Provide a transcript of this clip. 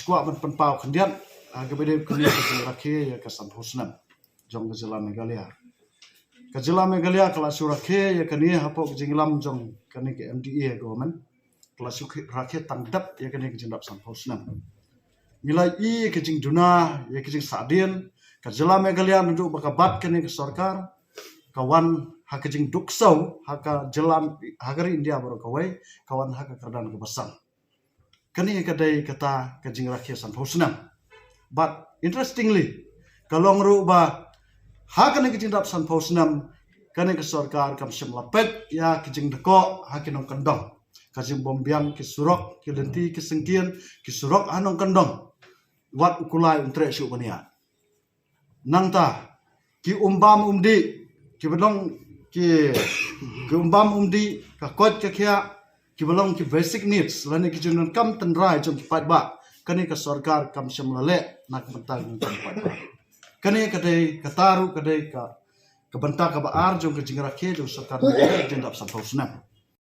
squat men penpau kendian agabede kuliah ke rakhe ya ke sampusnam jong ke jela Meghalaya ke jela Meghalaya kelas surakhe ya kini hapok jinglam jong kini ke MDA government kelas rakhe tangdap ya kini ke jendap sampusnam nilai i ke jing duna ya ke jing sadin ke jela Meghalaya nunduk bakabat kini ke sarkar kawan hak jing duksau haka jelam hagari India baru kawai kawan haka kerdan kebesan kani kadai kata kajing rakyat sampusnam but interestingly kalau ngeruba haka ni kajing dap sampusnam kani ke sarkar kam semlapet ya kajing deko hakinong kendong kajing bombiang ke surok ke lenti ke sengkian ke surok anong kendong wat ukulai untre syuk bania nangta ki umbam umdi ki bedong ki umbam umdi ka kot ka kya ki belong ki basic needs lani ki junun kam tenrai jom ki pat ba kani ka sarkar kam semlale nak mentang kam pat ba kani kadai kataru kadai ka bentak ka baar jom ke jingra ke jom sarkar jendap sampusnam